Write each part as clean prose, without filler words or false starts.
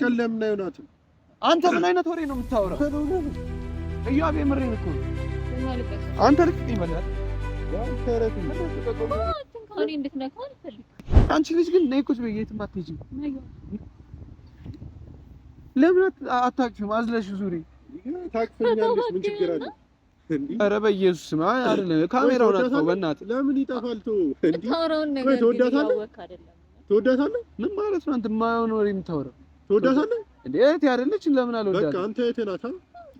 ከለም ነው ዮናት አንተ ምን አይነት ወሬ ነው የምታወራው? እያቤ ምሬን እኮ አንተ ልክ ይመላል አንቺ ልጅ ግን ነይ ቁጭ በይ የትም አትሄጂም ለምን አታቅፊም አዝለሽ ዙሪ ታቅፈኛለሽ ምን ችግር አለ ኧረ በኢየሱስ ማ አይደለም ካሜራውን አጥፋው በእናትህ ለምን ይጠፋል ተው እንዴ ታውራውን ነገር ትወዳታለህ ምን ማለት ነው አንተ ማየውን ወሬ የምታወራው ትወዳታለህ እንዴ እህቴ አይደለች ለምን አልወዳትም በቃ አንተ እህቴ ናት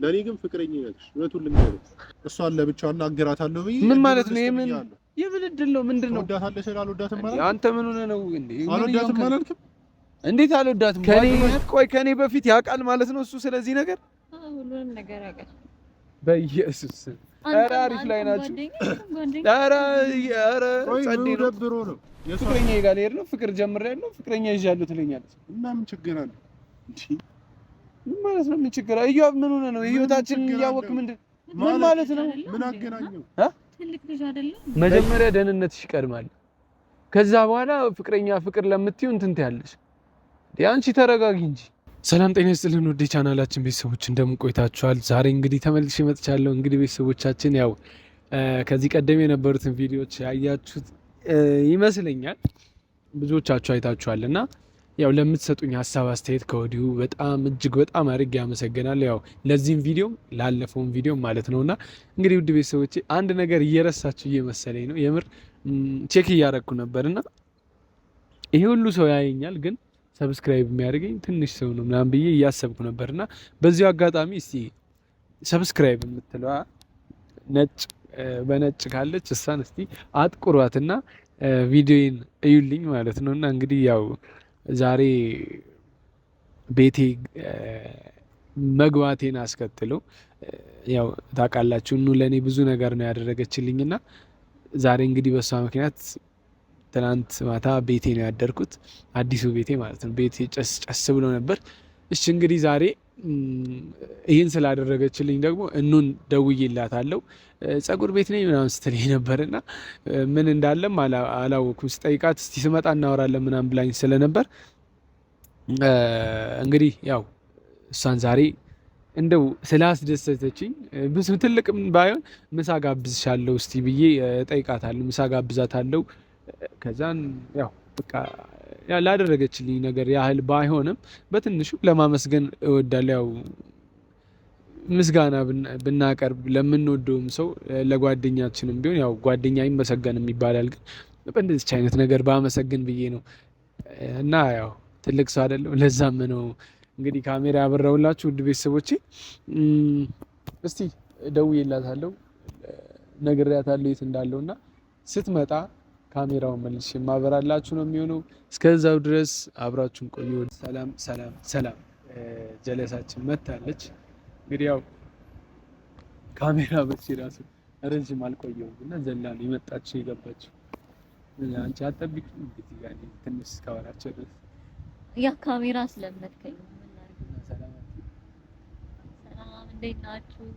ለኔ ግን ፍቅረኛ ነች እውነቱን ልንገርህ እሷን ለብቻው እናገራታለሁ ብዬ ምን ማለት ነው የምን እድል ነው ምንድነው ትወዳታለህ ስላልወዳትም ማለት አንተ ምን ሆነህ ነው እንዴ አልወዳትም አላልክም እንዴት አልወዳትም ከኔ በፊት ያውቃል ማለት ነው እሱ ስለዚህ ነገር ሁሉንም ነገር ያውቃል በኢየሱስ ኧረ አሪፍ ላይ ናችሁ ኧረ ጸዴ ነው ደብሮ ነው ፍቅረኛ ጋር ልሄድ ነው ፍቅር ጀምሬያለሁ ፍቅረኛ ይዣለሁ ትለኛለህ እና ምን ችግር አለ እንዴ ምን ማለት ነው ምን ችግር አለ እያብ ምን ሆነህ ነው ህይወታችንን እያወቅህ ምን ማለት ነው ምን አገናኘው ትልቅ ልጅ አይደለም መጀመሪያ ደህንነትሽ ይቀድማል ከዛ በኋላ ፍቅር ለምትይው እንትን ትያለሽ አንቺ ተረጋጊ እንጂ ሰላም ጤና ይስጥልን ወደ ቻናላችን ቤተሰቦች እንደምን ቆይታችኋል ዛሬ እንግዲህ ተመልሼ መጥቻለሁ እንግዲህ ቤተሰቦቻችን ያው ከዚህ ቀደም የነበሩትን ቪዲዮዎች ያያችሁት ይመስለኛል ብዙዎቻችሁ አይታችኋልና ያው ለምትሰጡኝ ሐሳብ አስተያየት ከወዲሁ በጣም እጅግ በጣም አድርጌ አመሰግናለሁ ያው ለዚህም ቪዲዮ ላለፈውም ቪዲዮ ማለት ነውና እንግዲህ ውድ ቤተሰቦቼ አንድ ነገር እየረሳችሁ እየመሰለኝ ነው የምር ቼክ እያደረኩ ነበርና ይሄ ሁሉ ሰው ያየኛል ግን ሰብስክራይብ የሚያደርገኝ ትንሽ ሰው ነው ምናምን ብዬ እያሰብኩ ነበርና በዚሁ አጋጣሚ እስቲ ሰብስክራይብ የምትለዋ በነጭ ካለች እሷን እስቲ አጥቁሯትና ቪዲዮን እዩልኝ ማለት ነውና እንግዲህ ያው ዛሬ ቤቴ መግባቴን አስከትሎ ያው ታውቃላችሁ ለኔ ብዙ ነገር ነው ያደረገችልኝና ዛሬ እንግዲህ በሷ ምክንያት ትናንት ማታ ቤቴ ነው ያደርኩት አዲሱ ቤቴ ማለት ነው ቤቴ ጨስ ብሎ ነበር እሺ እንግዲህ ዛሬ ይሄን ስላደረገችልኝ ደግሞ እኑን ደውዬላታለሁ ጸጉር ቤት ነኝ ምናምን ስትለኝ ነበርና ምን እንዳለም አላወኩም ስጠይቃት እስቲ ስመጣ እናወራለን ምናምን ብላኝ ስለነበር እንግዲህ ያው እሷን ዛሬ እንደው ስላስደሰተችኝ ብዙ ትልቅም ባይሆን ምሳ ጋብዝሻለሁ እስቲ ብዬ ጠይቃታለሁ ምሳ ጋብዛታለሁ ከዛን ያው በቃ ላደረገችልኝ ነገር ያህል ባይሆንም በትንሹ ለማመስገን እወዳለሁ ያው ምስጋና ብናቀርብ ለምንወደውም ሰው ለጓደኛችንም ቢሆን ያው ጓደኛ አይመሰገንም ይባላል ግን በእንደዚህ አይነት ነገር ባመሰግን ብዬ ነው እና ያው ትልቅ ሰው አይደለም ለዛም ነው እንግዲህ ካሜራ ያበራውላችሁ ውድ ቤተሰቦቼ እስቲ ደውዬላታለሁ ነግሬያታለሁ የት እንዳለውና ስትመጣ ካሜራውን መልሼ ማበራላችሁ ነው የሚሆነው እስከዛው ድረስ አብራችሁን ቆዩ ሰላም ጀለሳችን መታለች እንግዲህ ያው ካሜራ በሲራሱ ረጅም አልቆየውም እና ዘላን የመጣች የገባች አንቺ አጠብቂ እንግዲህ ጋር ትንሽ ካወራቸው ድረስ ያ ካሜራ ስለመድከኝ ሰላም እንዴት ናችሁ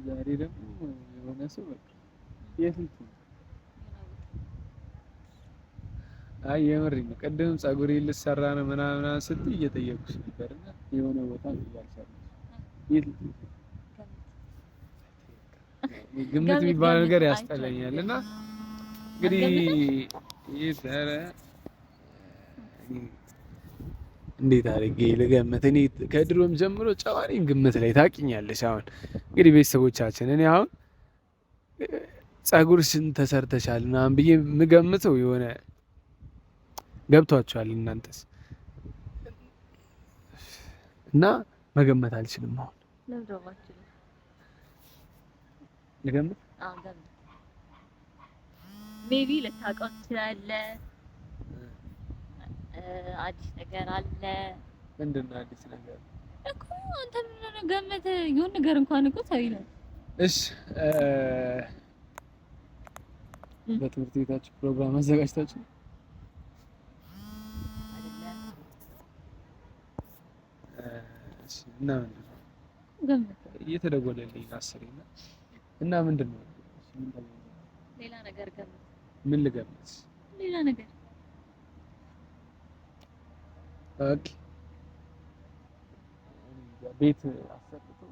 ዛሬ ደግሞ የሆነ ሰው በቃ የት አይ የምሬን ነው ቀደም ጸጉሬ ልሰራ ነው ምናምን ስትይ እየጠየቁሽ ነበርና የሆነ ቦታ ይያልሻል ግምት የሚባል ነገር ያስጠላኛልና እንግዲህ ይሰራ እንዴት አድርጌ ልገምት እኔ ከድሮም ጀምሮ ጨዋኔን ግምት ላይ ታውቂኛለሽ አሁን እንግዲህ ቤተሰቦቻችን እኔ አሁን ጸጉርሽን ተሰርተሻል ምናምን ብዬ የምገምተው የሆነ ገብቷቸዋል እናንተስ እና መገመት አልችልም አሁን ለምዶባችሁ ልገምት ገምት ሜቢ ልታውቀው ትችላለህ አዲስ ነገር አለ ምንድን ነው አዲስ ነገር እኮ አንተ ምን ገምት የሆነ ነገር እንኳን እኮ ሰው ይላል እሺ በትምህርት ቤታችሁ ፕሮግራም አዘጋጅታችሁ እና ገምት እየተደወለልኝ አስሬና እና ምንድነው ሌላ ነገር ገምት ምን ልገምት ሌላ ነገር ኦኬ ቤት አሰርተው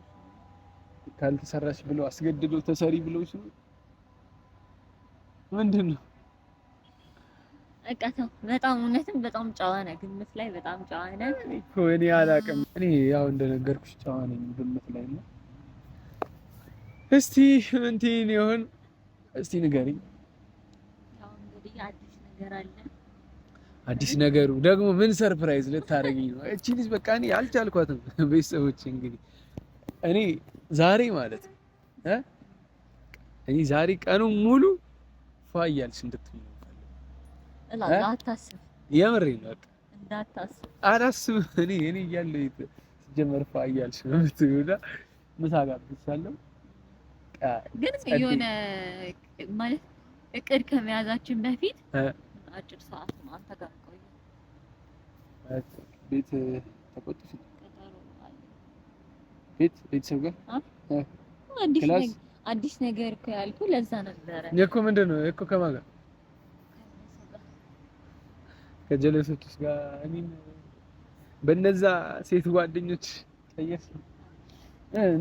ካልተሰራሽ ብለው አስገድደው ተሰሪ ብለው ሲሉ ምንድነው እቃተው በጣም እውነትም በጣም ጨዋ ነህ። ግምት ላይ በጣም ጨዋ ነህ እኮ እኔ አላውቅም። እኔ ያው እንደነገርኩሽ ጨዋ ነኝ ግምት ላይ ነው። እስቲ እንትን ይሁን እስቲ ንገሪኝ። ያው እንግዲህ አዲስ ነገር አለ። አዲስ ነገሩ ደግሞ ምን ሰርፕራይዝ ልታረጊኝ ነው? እቺ ልጅ በቃ እኔ አልቻልኳትም። ቤተሰቦች እንግዲህ እኔ ዛሬ ማለት እኔ ዛሬ ቀኑን ሙሉ ፏ እያልሽ እንድትሆኝ እላለሁ። አታስብ፣ የምሬን ነው። በቃ እንዳታስብ አላስብም። እኔ እያለሁ ሲጀመር ፏ እያልሽ ነው የምትውላ። ምሳ ጋብዝሻለሁ። ግን የሆነ ማለት እቅድ ከመያዛችን በፊት አጭር ሰዓት ነው አንተ ጋር ቆየ። ቤት ተቆጥሽ ቀጠሮ አለ። ቤተሰብ ጋር አዲስ ነገር እኮ ያልኩ ለዛ ነበረ እኮ። ምንድን ነው እኮ? ከማን ጋር? ከጀለሶችሽ ጋር? እኔን በእነዛ ሴት ጓደኞች ቀየስ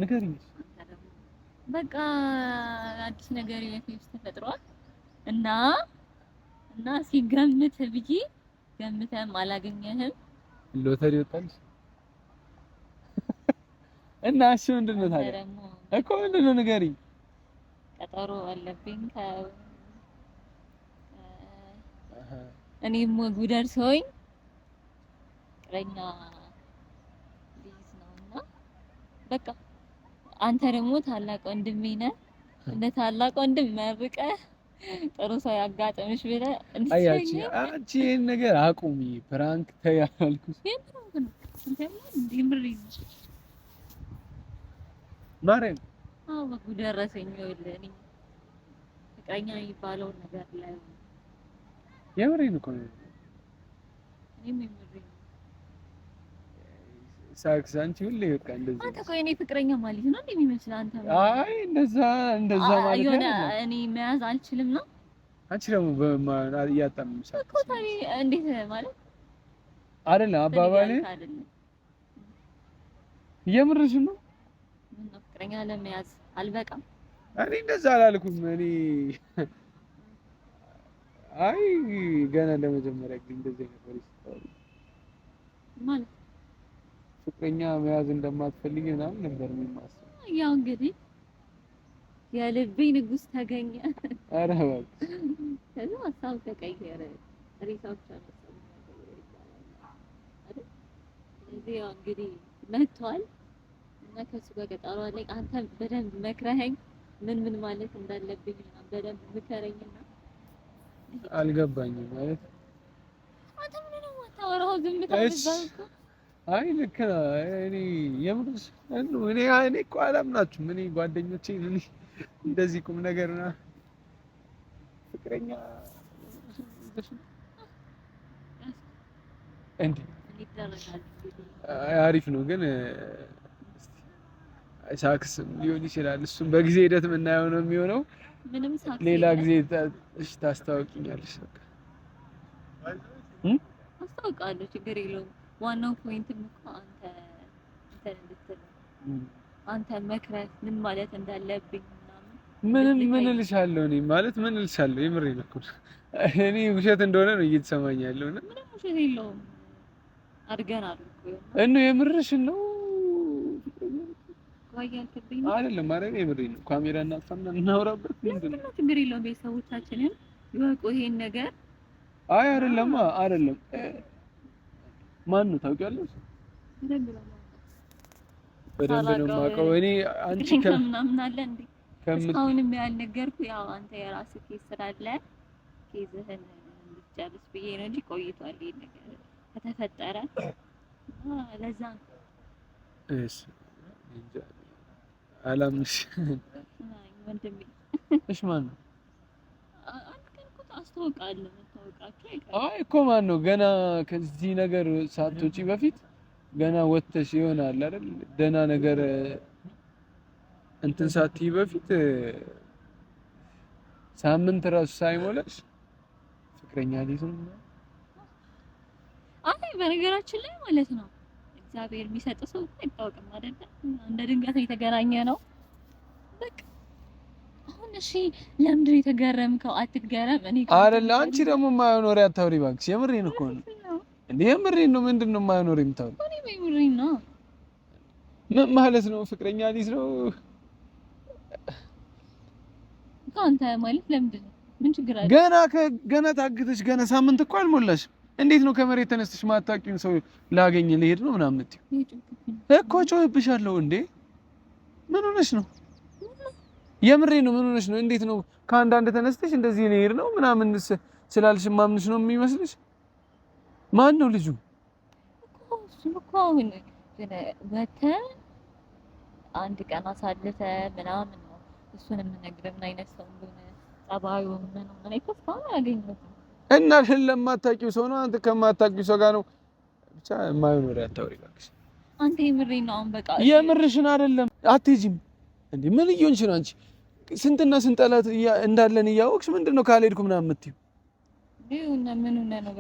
ንገሪኝ። በቃ አዲስ ነገር የፊት ተፈጥሯል እና ሲገምት ብዬ ገምተህም አላገኘህም። ሎተሪ ወጣልሽ እና እሺ፣ ምንድን ነው ታዲያ እኮ? ምንድን ነው ንገሪኝ። ቀጠሮ አለብኝ እኔም ወጉ ደርሶኝ ፍቅረኛ ልይዝ ነውና በቃ አንተ ደግሞ ታላቅ ወንድሜ ነህ። እንደ ታላቅ ወንድም መርቀህ ጥሩ ሰው ያጋጥምሽ ብለህ አያቺ አንቺ ይሄን ነገር አቁሚ። ፕራንክ ተያልኩሽ ማረን። አዎ ወጉ ደረሰኝ። ይኸውልህ እኔ ፍቅረኛ የሚባለውን ነገር ላይ የምሬን እኮ ነው። እኔም የምሬን ሳክስ አንቺ ሁሌ በቃ እንደዚህ አንተ ቆይ እኔ ፍቅረኛ ማለት ነው እንዴ የሚመስል አንተ? አይ እንደዛ ማለት ነው። እኔ መያዝ አልችልም ነው። አንቺ ደግሞ በማን እያጣምሽ እኮ ታዲያ እንዴት ማለት አይደለም አባባሌ የምርሽ ነው። ፍቅረኛ ለመያዝ አልበቃም። እኔ እንደዛ አላልኩም። እኔ አይ ገና ለመጀመሪያ ጊዜ እንደዚህ ነበር ይስተዋል ማለት ፍቅረኛ መያዝ እንደማትፈልጊ ምናምን ነበር የሚማሰው። ያው እንግዲህ የልቤ ንጉስ ተገኘ። ኧረ እባክሽ ከዛ ሀሳብ ተቀየረ። ሪሳውች አነሳው አይደል? ስለዚህ ያው እንግዲህ መጥቷል እና ከሱ ጋር ቀጠሮ አለኝ። አንተ በደንብ መክረኸኝ ምን ማለት እንዳለብኝ በደንብ ምከረኝና። አልገባኝም ማለት አንተ ምን ነው የማታወራው? ዝም ብለህ አይ ልክ ነው። እኔ የምርስ እኔ እኮ አላምናችሁም። እኔ ጓደኞቼ እንደዚህ ቁም ነገርና ፍቅረኛ እንዴ አሪፍ ነው ግን ሳክስ ሊሆን ይችላል። እሱም በጊዜ ሂደት የምናየው ነው የሚሆነው። ምንም ሳክስ ሌላ ጊዜ ታስታውቂኛለሽ። አስታውቃለሁ፣ ችግር የለውም። ዋናው ፖይንትም እኮ አንተ መክረህ ምን ማለት እንዳለብኝ ምን እልሻለሁ። እኔ ማለት ምን እልሻለሁ? የምሬን እኮ እኔ ውሸት እንደሆነ ነው እየተሰማኝ ያለው። ምንም ውሸት የለውም። አድርገናል እኮ እኑ የምርሽን ነው ጓያልከብኝ አይደለም ማለት የምሬን ነው። ካሜራ እናጥፋና እናውራበት። ምንድነው? ችግር የለውም። ቤተሰቦቻችንን ይወቁ ይሄን ነገር። አይ አይደለም ማን ነው ታውቂያለሽ? በደንብ ነው የማውቀው። እኔ አንቺ ከምናምን አለ እንዴ እስካሁንም ያልነገርኩህ ያው አንተ የራስህ ኬዝ ስላለ ኬዝህን እንድትጨርስ ብዬ ነው እንጂ ቆይቷል ይሄ ነገር ከተፈጠረ ለዛ ነው። እሺ አላምንሽ ወንድሜ። እሺ ማን ነው? አስተዋውቃለሁ መታወቃቸው አይቀርም። አይ እኮ ማን ነው? ገና ከዚህ ነገር ሳትወጪ በፊት ገና ወጥተሽ ይሆናል አይደል? ደህና ነገር እንትን ሳትይ በፊት ሳምንት ራሱ ሳይሞላሽ ፍቅረኛ ሊይዝ ነው። አይ በነገራችን ላይ ማለት ነው እግዚአብሔር የሚሰጥ ሰው አይታወቅም አይደል? እንደ ድንገት የተገናኘ ነው በቃ። አሁን እሺ ለምንድን ነው የተገረምከው? አትገረም። እኔ አይደል አንቺ ደግሞ ማይኖር ያታውሪ ባክሽ። የምሬን እኮ ነው እንዴ የምሬን ነው። ምንድነው ማይኖር የምታውሪ? እኔ የምሬን ነው። ምን ማለት ነው? ፍቅረኛ ሊዝ ነው ካንተ ማለት ለምንድን ነው? ምን ችግር አለ? ገና ታግተሽ ገና ሳምንት እኮ አልሞላሽ። እንዴት ነው ከመሬት ተነስተሽ ማታውቂውን ሰው ላገኝ ልሄድ ነው ምናምን የምትይው? እኮ ጮህብሻለሁ እንዴ። ምን ሆነሽ ነው? የምሬን ነው። ምን ሆነሽ ነው? እንዴት ነው ከአንዳንድ ተነስተሽ እንደዚህ ልሄድ ነው ምናምን ስላልሽ ማምንሽ ነው የሚመስልሽ? ማን ነው ልጁ? እኮ አሁን ግን ወተን አንድ ቀን አሳልፈ ምናምን ነው እሱን የምነግርህ ምን አይነት ሰው እንደሆነ ጸባዩ ምን እኮ እስካሁን አላገኘሁትም። እና ለማታውቂው ሰው ነው አንተ ከማታውቂው ሰው ጋር ነው ብቻ የማይኖር ያታውሪ ባክሽ። አንተ የምሬን ነው። አሁን በቃ የምርሽን አይደለም አትሄጂም እንዴ? ምን እየሆንሽ ነው አንቺ? ስንትና ስንት ጠላት እንዳለን እያወቅሽ ምንድነው ካልሄድኩ ምናምን የምትይው?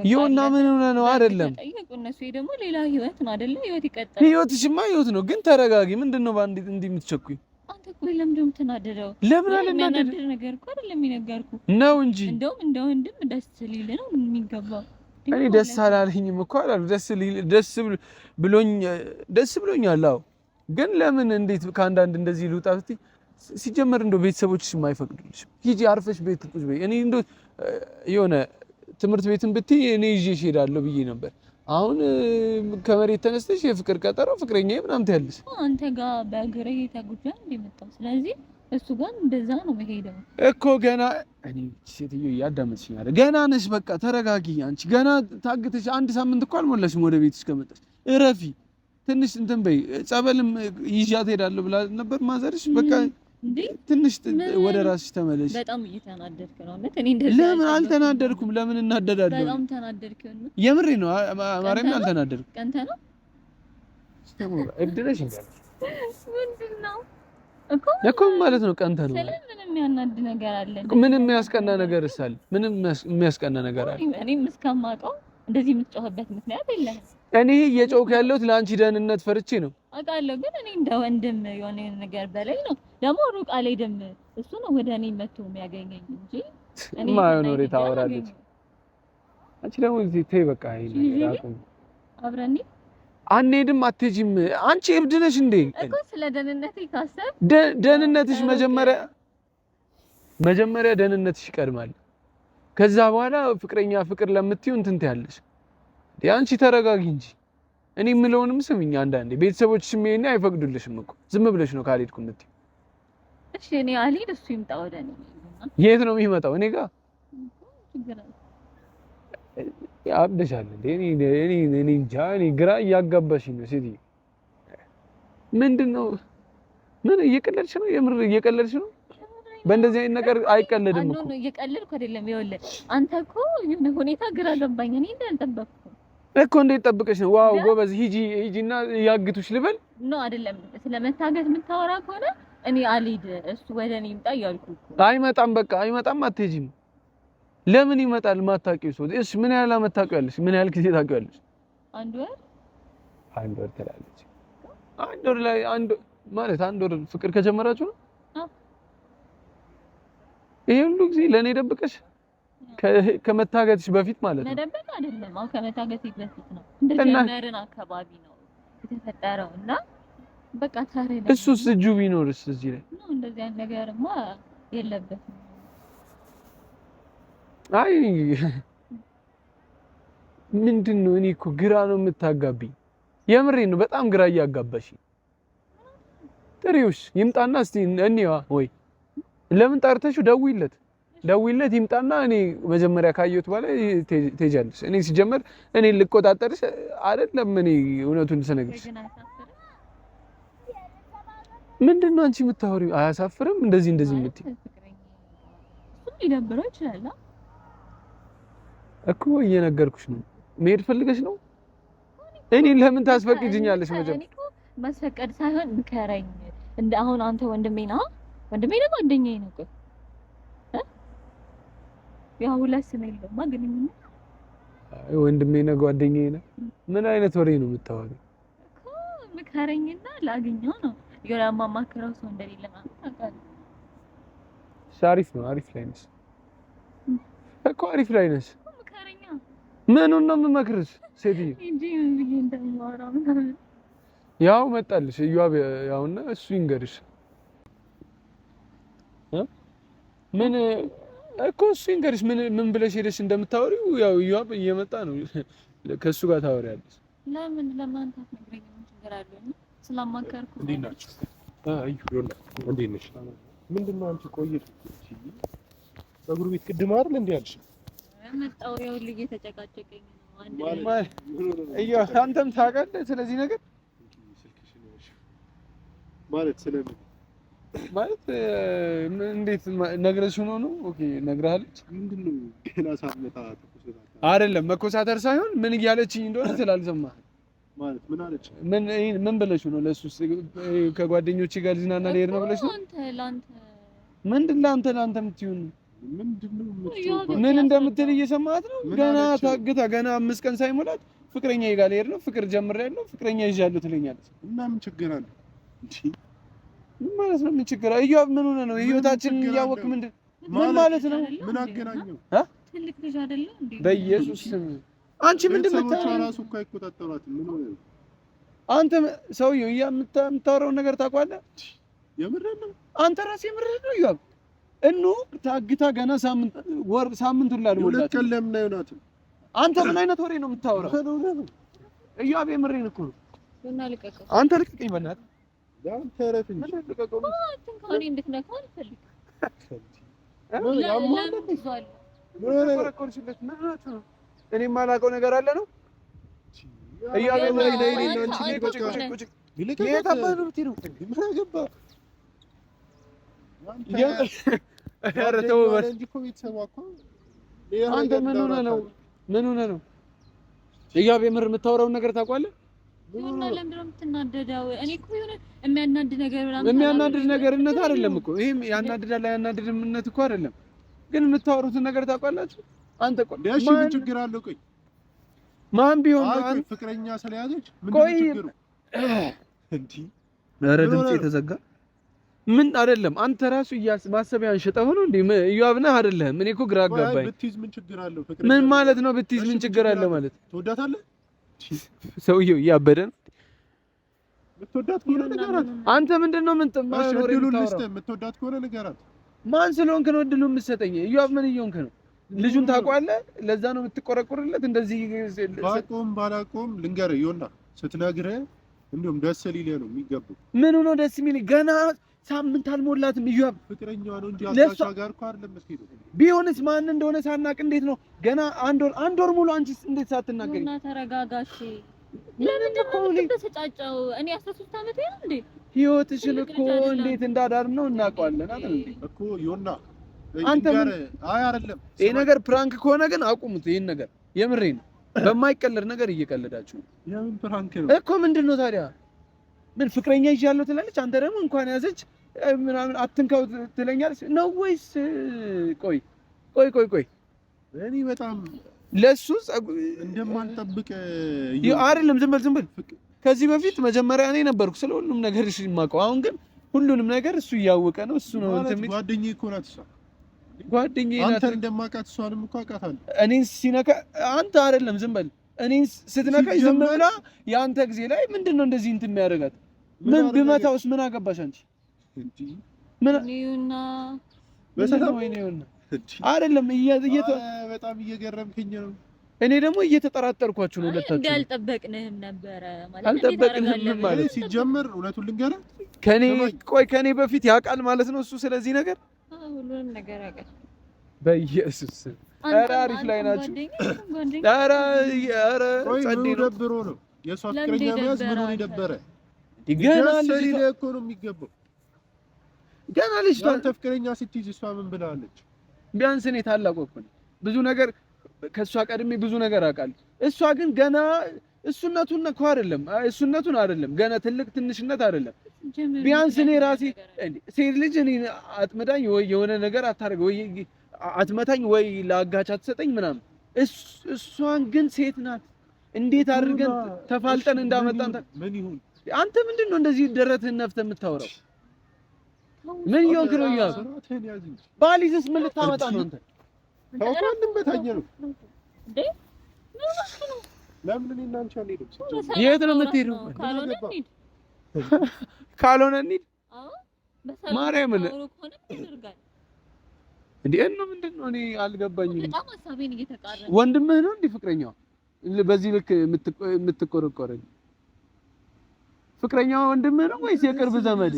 ይሁንና ምን ሆነ ነው አይደለም? ጠይቁ እነሱ ደግሞ ሌላ ህይወት ነው አይደለ? ህይወት ይቀጥላል። ህይወትሽማ ህይወት ነው፣ ግን ተረጋጊ። ምንድነው ባንዲ እንዲህ የምትቸኩይ? አንተ እኮ ለምንድን ነው የምትናደደው? ለምን አልናደድ ነገር እኮ አይደለም የሚነገርኩህ ነው እንጂ እንደውም እንደ ወንድም ደስ ሊል ነው የሚገባው። እኔ ደስ አላለኝም እኮ አላሉ። ደስ ብሎኛል። አዎ፣ ግን ለምን እንዴት ከአንዳንድ እንደዚህ ልውጣ ስትይ ሲጀመር እንደው ቤተሰቦችሽ የማይፈቅዱልሽ ሂጂ አርፈሽ ቤት ቁጭ በይ። እኔ እንደው የሆነ ትምህርት ቤትን ብትይ እኔ ይዤሽ እሄዳለሁ ብዬ ነበር። አሁን ከመሬት ተነስተሽ የፍቅር ቀጠሮ ፍቅረኛዬ ምናምን ትያለሽ። አንተ ጋር በእግሬ ተጉዣ እንደመጣው ስለዚህ እሱ ጋር እንደዛ ነው መሄደው እኮ ገና እኔ ሴትዮ እያዳመጥሽኝ አይደል? ገና ነሽ። በቃ ተረጋጊ። አንቺ ገና ታግተሽ አንድ ሳምንት እኮ አልሞላሽም ወደ ቤትሽ ከመጣሽ። እረፊ ትንሽ እንትን በይ። ጸበልም ይዣት ሄዳለሁ ብላ ነበር ማዘርሽ። በቃ ትንሽ ወደ ራስሽ ተመለሽ። በጣም እየተናደድክ ነው ማለት እኔ እንደዛ። ለምን አልተናደድኩም? ለምን እናደዳለሁ? በጣም ተናደድክ ነው። የምሬ ነው። ማርያም አልተናደድኩም። ቀንተ ነው እብድለሽ እንዴ? ምንድነው እኮ ማለት ነው። ቀንተ ነው። ምንም የሚያናድ ነገር አለ? ምንም የሚያስቀና ነገር አለ? ምንም የሚያስቀና ነገር አለ? እኔም እስከማውቀው እንደዚህ የምትጮህበት ምክንያት የለም። እኔ እየጮህኩ ያለሁት ለአንቺ ደህንነት ፈርቼ ነው። አውቃለሁ፣ ግን እኔ እንደ ወንድም የሆነ ነገር በላይ ነው። ደግሞ ሩቅ አልሄድም። እሱ ነው ወደ እኔ መጥቶ የሚያገኘኝ እንጂ እኔ ማይኖር ታወራለች። አንቺ ደግሞ እዚህ ተይ በቃ። ይሄን አብረን አንሄድም። አትሄጂም። አንቺ እብድ ነሽ እንዴ? እኮ ስለ ደህንነቴ ካሰብ ደህንነትሽ መጀመሪያ ደህንነትሽ ይቀድማል። ከዛ በኋላ ፍቅር ለምትይው እንትን ትያለሽ። አንቺ ተረጋጊ እንጂ እኔ የምለውንም ስሚኝ። አንዳንዴ ቤተሰቦችሽም ይሄኔ አይፈቅዱልሽም እኮ ዝም ብለሽ ነው ካልሄድኩ የምትይው። እሺ እኔ አልሄድ፣ እሱ ይምጣ ወደ እኔ። የት ነው የሚመጣው? እኔ ጋር አብደሻል እንዴ? እኔ እንጃ። እኔ ግራ እያጋባሽኝ ነው ሴትዬ። ምንድነው? ምን እየቀለድሽ ነው? የምር እየቀለድሽ ነው? በእንደዚህ አይነት ነገር አይቀለድም እኮ። እየቀለድኩ አይደለም። ይኸውልህ አንተ እኮ የሆነ ሁኔታ ግራ ገባኝ። እኔ እንዳልጠበቅኩ እኮ። እንዴት ጠብቀሽ ነው? ዋው ጎበዝ፣ ሂጂና ያግቱሽ ልበል ነው አይደለም? ስለመታገት የምታወራ ከሆነ እኔ አልሄድ፣ እሱ ወደ እኔ ይምጣ እያልኩ እኮ። አይመጣም፣ በቃ አይመጣም። አትሄጂም። ለምን ይመጣል? ማታውቂው ሰው። እሺ ምን ያህል አመት ታውቂዋለሽ? ምን ያህል ጊዜ ታውቂዋለሽ? አንድ ወር ትላለች። አንድ ወር ፍቅር ከጀመራችሁ ነው? ይሄ ሁሉ ጊዜ ለኔ ደብቀሽ ከመታገትሽ በፊት ማለት ነው? መደበቅ አይደለም። አሁን ከመታገትሽ በፊት ነው። እንደጀመርን አካባቢ ነው የተፈጠረው እና በቃ ታሪክ ነው። እሱስ እጁ ቢኖርስ እዚህ ላይ ነው? እንደዚህ አይነት ነገርማ የለበትም። አይ ምንድነው? እኔ እኮ ግራ ነው የምታጋቢኝ። የምሬን ነው። በጣም ግራ እያጋባሽ። ጥሪውሽ ይምጣና እስቲ እንየዋ። ወይ ለምን ጠርተሽው ደውይለት ይምጣና እኔ መጀመሪያ ካየሁት በኋላ ትሄጃለሽ። እኔ ሲጀመር እኔ ልቆጣጠርሽ አይደለም። እኔ እውነቱን ስነግርሽ ምንድነው አንቺ የምታወሪው? አያሳፍርም? እንደዚህ የምትይ ሊደብረው ይችላል እኮ። እየነገርኩሽ ነው። መሄድ ፈልገሽ ነው? እኔ ለምን ታስፈቅጂኛለሽ? መጀመሪያ ማስፈቀድ ሳይሆን ምከረኝ። እንደ አሁን አንተ ወንድሜ ነው ጓደኛዬ ነው እኮ ያው ሁለት ስም የለውም ግንኙነት። ወንድሜ ነው ጓደኛዬ ነው። ምን አይነት ወሬ ነው የምታወሪው? ምከረኝና ላግኘው ነው የማማክረው ሰው እንደሌለ ማለት አውቃለሁ። አሪፍ ነው። አሪፍ ላይ ነሽ እኮ አሪፍ ላይ ነሽ። ምከረኛ ምኑን ነው የምመክርሽ ሴትዬ? እንጂ ምን ብዬ እንደማወራ ምናምን ያው መጣልሽ እዩአብ ያውና እሱ ይንገርሽ ምን እኮ እሱ ይንገርሽ ምን ብለሽ ሄደሽ እንደምታወሪው ያው እዩአብ እየመጣ ነው ከሱ ጋር ታወሪያለሽ። ለምን ለማን ታስነግረኝ? ምን ችግር አለው? ስላማከርኩ እንዴት ናችሁ? እዩ ዮላ እንዴት ነሽ? ምንድነው አንቺ ቆየሽ? ፀጉር ቤት ቅድም አይደል እንዴ ያልሽ? መጣው ያው ልጅ የተጨቃጨቀኝ ነው አንድ እዩ አንተም ታውቃለህ ስለዚህ ነገር ማለት ስለምን ማለት እንዴት ነግረሽ ሆኖ ነው? ኦኬ ነግረሃለች። ምንድነው ገና ሳትመጣ ተቆሰታ አይደለም መኮሳተር ሳይሆን ምን እያለችኝ እንደሆነ ስላልሰማህ ማለት ምን አለች? ምን ብለሽ ነው? ለሱስ ከጓደኞቼ ጋር ልዝናና ልሄድ ነው ብለሽ ነው? ምንድን ለአንተ የምትይው ምን እንደምትል እየሰማት ነው? ገና ታግታ ገና 5 ቀን ሳይሞላት ፍቅረኛ ጋር ልሄድ ነው ፍቅር ጀምሬያለሁ ፍቅረኛ ይዣለሁ ትለኛለች። እና ምን ችግር አለ እንዴ? ምን ማለት ነው? ምን ችግር አለ? እያው ምን ሆነ ነው? ህይወታችንን እያወቅህ ምን ማለት ነው? ምን አገናኘው? ትልቅ ልጅ አይደለ እንዴ? በኢየሱስ ስም አንቺ ምንድን ነው ራሱ እኮ አይቆጣጠሯትም። ምን ሆነ? አንተ ሰውዬው የምታወራውን ነገር ታውቃለህ? የምርህ ነው? አንተ ራስህ የምርህ ነው? ይያብ ታግታ ገና ሳምንት ሁላ አልሞላትም። ለምን አይሆናትም? አንተ ምን አይነት ወሬ ነው የምታወራው? እያብ የምሬን እኮ ነው። እና ልቀቀው። አንተ ልቀቀኝ በእናትህ። አንተ ረፍ እንጂ ልቀቀው። አንተ እንድትነካው አልፈልግም። እኔ የማላውቀው ነገር አለ ነው? እያብ የምሬን ነው። አንቺ አንተ ምን ሆነህ ነው? ምን ሆነህ ነው? እያብ የምር የምታወራውን ነገር ታውቃለህ? እና ለምንድን ነው የምትናደደው? እኔ እኮ የሆነ የሚያናድድ ነገር ምናምን የሚያናድድ ነገርነት አይደለም እኮ ይሄም ያናድዳል ያናድድምነት እኮ አይደለም። ግን የምታወሩትን ነገር ታውቃላችሁ? አንተ ቆይ ዳሽ ምን ችግር አለው? ቆይ ማን ቢሆን አንተ ፍቅረኛ ስለያዘች ምንድነው ችግሩ? እንዴ ኧረ ድምጽ የተዘጋ ምን አይደለም። አንተ ራሱ ማሰቢያን ሽጠው ነው እንዴ? እያብ ነህ አይደለም? እኔ እኮ ግራ አጋባኝ። ብትይዝ ምን ችግር አለው? ምን ማለት ነው ብትይዝ ምን ችግር አለው ማለት? ትወዳታለህ? ሰውዬው እያበደ ነው። የምትወዳት ከሆነ ንገራት። አንተ ምንድነው ምን ተማሪ የምትወዳት ከሆነ ንገራት። ማን ስለሆንክ ነው እድሉን የምትሰጠኝ? እያብ ምን እየሆንክ ነው? ልጁን ታውቀዋለህ? ለዛ ነው የምትቆረቆርለት እንደዚህ። ባላቆም ልንገርህ ዮና፣ ስትነግርህ እንዲሁም ደስ ሊልህ ነው የሚገባው። ምን ሆኖ ደስ የሚል ገና ሳምንት አልሞላትም። እያብ ፍቅረኛዋ ነው እንጂ አጋቻ ጋር እኮ አይደለም የምትሄደው። ቢሆንስ ማን እንደሆነ ሳናቅ እንዴት ነው ገና አንድ ወር ሙሉ አንቺ እንዴት ሳትናገሪ? እና ተረጋጋሽ። ለምንድን ነው የምትበሳጨው? እኔ 13 ዓመት ነው እንዴ? ህይወትሽን እኮ እንዴት እንዳዳር ነው እናውቀዋለን አይደል እንዴ? እኮ ዮና አንተ ምን አይ አይደለም ይሄ ነገር ፕራንክ ከሆነ ግን አቁሙት። ይሄን ነገር የምሬን ነው። በማይቀለድ ነገር እየቀለዳችሁ ነው። የምን ፕራንክ ነው እኮ? ምንድነው ታዲያ? ምን ፍቅረኛ ይዣለሁ ትላለች፣ አንተ ደግሞ እንኳን ያዘች ምናምን አትንካው ትለኛለች ነው ወይስ? ቆይ እኔ በጣም ለሱ እንደማልጠብቅ አይደለም። ዝም በል። ከዚህ በፊት መጀመሪያ እኔ ነበርኩ ስለ ሁሉም ነገር እሺ የማውቀው። አሁን ግን ሁሉንም ነገር እሱ እያወቀ ነው። እሱ ነው እንትን ጓደኛዬ እኮ ናት እሷ። ጓደኛዬ ናት። አንተ እንደማውቃት እሷንም እኮ አውቃታለሁ። እኔን ሲነካ አንተ አይደለም ዝም በል። እኔን ስትነካኝ ዝም ብላ የአንተ ጊዜ ላይ ምንድነው እንደዚህ እንትን የሚያደርጋት? ምን ብመታውስ ምን አገባሽ አንቺ? ምን ነውና በሰላም ወይ ነውና አይደለም በጣም እየገረምከኝ ነው። እኔ ደግሞ እየተጠራጠርኳችሁ ነው ሁለታችሁ። እንዳልጠበቅንህም ነበረ ማለት አልጠበቅንህም ማለት ሲጀመር እውነቱን ልንገርህ ከኔ በፊት ያውቃል ማለት ነው እሱ ስለዚህ ነገር ሁሉንም ነገር ያውቃል። በኢየሱስ ኧረ አሪፍ ላይ ናችሁ። ኧረ ጸዴ ነው። ደብሮ ነው የእሷ ፍቅረኛ መያዝ ምን ሆነ ደበረ? ገና ልጅ እኮ ነው የሚገባው። ገና ልጅ አንተ ፍቅረኛ ስትይዝ እሷ ምን ብላለች? ቢያንስ እኔ ታላቅ እኮ ነኝ። ብዙ ነገር ከእሷ ቀድሜ ብዙ ነገር አውቃለሁ። እሷ ግን ገና እሱነቱን እኮ እሱነቱን አይደለም ገና ትንሽነት አይደለም። ቢያንስ እኔ ራሴ ሴት ልጅ እኔ አጥምዳኝ ወይ የሆነ ነገር አታርገ ወይ አትመታኝ ወይ ለአጋች አትሰጠኝ ምናምን። እሷን ግን ሴት ናት። እንዴት አድርገን ተፋልጠን እንዳመጣን ምን ይሁን አንተ ምንድነው እንደዚህ ደረትህን ነፍተህ የምታወራው? ምን እየሆንክ ነው? ባሊዝስ ምን ልታመጣ ነው አንተ? ታውቃለህ በታየ ነው እንዴ? ለምን እኔና አንቺ አንሄድም? የት ነው የምትሄደው? ካልሆነ እንሂድ። ማርያምን እንዴ ነው ምንድነው? እኔ አልገባኝም። በጣም ሀሳቤን እየተቃረነ ወንድምህ ነው እንዴ ፍቅረኛው? በዚህ ልክ የምትቆረቆረኝ ፍቅረኛው ወንድምህ ነው ወይስ የቅርብ ዘመድ?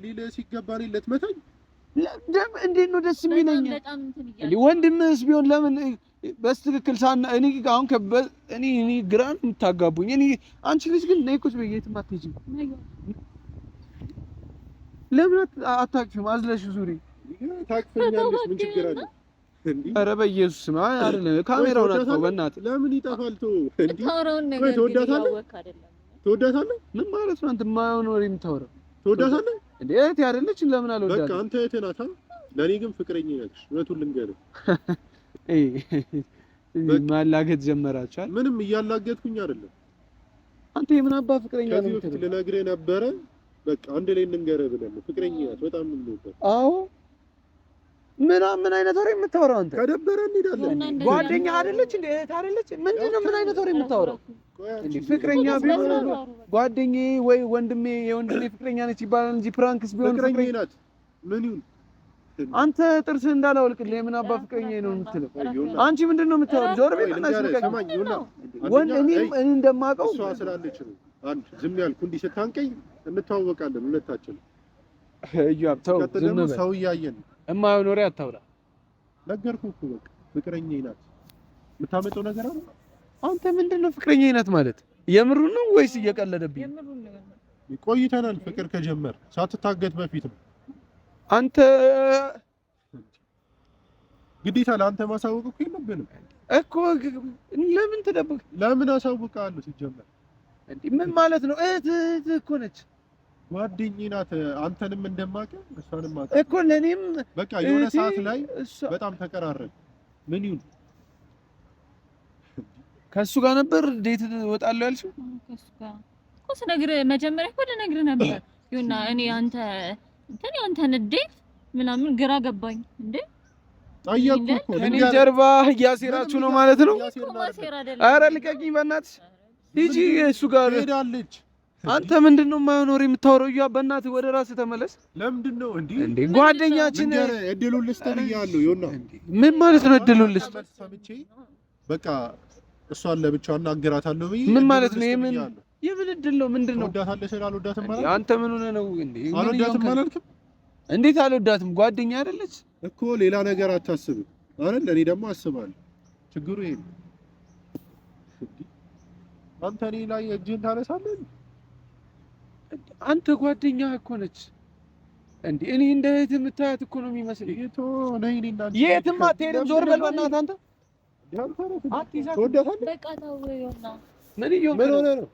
ሊለ ሲገባ ነው ለትመታኝ ደም እንዴት ነው ደስ የሚለኝ? ወንድምህስ ቢሆን ለምን በስትክክል ሳና እኔ አሁን እኔ ግራን የምታጋቡኝ እኔ አንቺ ልጅ ግን ነይ ቁጭ በይ የትም አትሄጂም። ለምን አታቅፊም? አዝለሽ ዙሪ ታቅፈኛለሽ። ምን ችግር አለ? ኧረ በኢየሱስ ማ አይደለም ካሜራውን አጥፋው በእናትህ። ለምን ይጠፋል? የምታወራውን ነገር ትወዳታለህ? ምን ማለት ነው? አንተ የማይሆን ወሬ የምታወራው ትወዳታለህ እንዴ? እህቴ አይደለች? ለምን አልወዳትም? በቃ አንተ እህቴ ናት። ለኔ ግን ፍቅረኛ ነች። እውነቱን ልንገርህ። ማላገጥ ጀመራችኋል? ምንም እያላገጥኩኝ አይደለም። አንተ የምን አባ ፍቅረኛ ነው? ከዚህ በፊት ልነግርህ ነበረ። በቃ አንድ ላይ እንንገርህ ብለን ነው። ፍቅረኛ ናት። በጣም የምንወዳት። አዎ ምን አይነት ወሬ የምታወራው አንተ? ከደበረ እንሄዳለን። ጓደኛ አይደለች እንዴ? እህት አይደለች? ምንድነው? ምን አይነት ወሬ የምታወራው? እንዴ ፍቅረኛ ቢሆን ጓደኛዬ ወይ ወንድሜ የወንድሜ ፍቅረኛ ነች ይባላል እንጂ ፕራንክስ ቢሆን ፍቅረኛ ናት። ምን ይሁን? አንተ ጥርስ እንዳላወልቅልህ የምን አባ ፍቅረኛ ነው የምትለው? አንቺ ምንድነው የምታወራው? ጆር ቤት እና እኔም እንደማውቀው እሷ ስላለች ነው። አንድ ዝም ያልኩ እንዲህ ስታንቀኝ እንተዋወቃለን ሁለታችን። እያብ ተው ዝም በል። ሰው እያየን የማይሆን ወሬ አታውራ። ነገርኩህ እኮ በቃ ፍቅረኛዬ ናት። የምታመጣው ነገር አለ። አንተ ምንድነው ፍቅረኛዬ ናት ማለት? የምሩን ነው ወይስ እየቀለደብኝ? ቆይተናል ፍቅር ከጀመር ሳትታገት በፊት ነው። አንተ ግዴታ ለአንተ ማሳወቅ እኮ የለብንም እኮ። ለምን ተደብቅ? ለምን አሳውቃለሁ? ሲጀመር እንዴ ምን ማለት ነው? እህት እኮ ነች። ጓደኛዬ ናት። አንተንም እንደማውቅ እሷንም አውቃ እኮ ለኔም በቃ የሆነ ሰዓት ላይ በጣም ተቀራረብ። ምን ይሁን? ከሱ ጋር ነበር ዴት እወጣለሁ ያልሽው? ከሱ ጋር እኮ ስነግርህ መጀመሪያ እኮ ልነግርህ ነበር። ይሁንና እኔ አንተ ንዴት ምናምን ግራ ገባኝ እንዴ? ጠየቅኩህ እኮ ከኔ ጀርባ እያሴራችሁ ነው ማለት ነው? ኧረ ልቀቂኝ በእናትሽ ሂጂ። እሱ ጋር ሄዳለች። አንተ ምንድነው የማይሆን ወሬ የምታወራው? እያ በእናትህ ወደ ራስህ ተመለስ። ለምንድነው እንዴ ጓደኛችን እድሉን ልስጥህ ብያለሁ። ይኸውና ምን ማለት ነው እድሉን ልስጥህ? ሰምቼ በቃ እሷን ለብቻው አናግራታለሁ ብዬ ምን ማለት ነው? የምን እድል ነው? ምንድነው? ወዳታለህ ስለ አልወዳትም ማለት አንተ ምን ሆነህ ነው እንዴ? አልወዳትም አላልክም? እንዴት አልወዳትም? ጓደኛ አይደለች እኮ ሌላ ነገር አታስብ አይደል? እኔ ደግሞ አስባለሁ። ችግሩ ይሄ ነው። አንተ እኔ ላይ እጅህን ታነሳለህ። አንተ ጓደኛ እኮ ነች እንዴ? እኔ እንደ እህት የምታያት እኮ ነው የሚመስለኝ። የትም አትሄድም። ዞር በል በእናትህ አንተ። ትወዳታለህ? በቃ ተው ይሆናል። ምን ሆነህ ነው?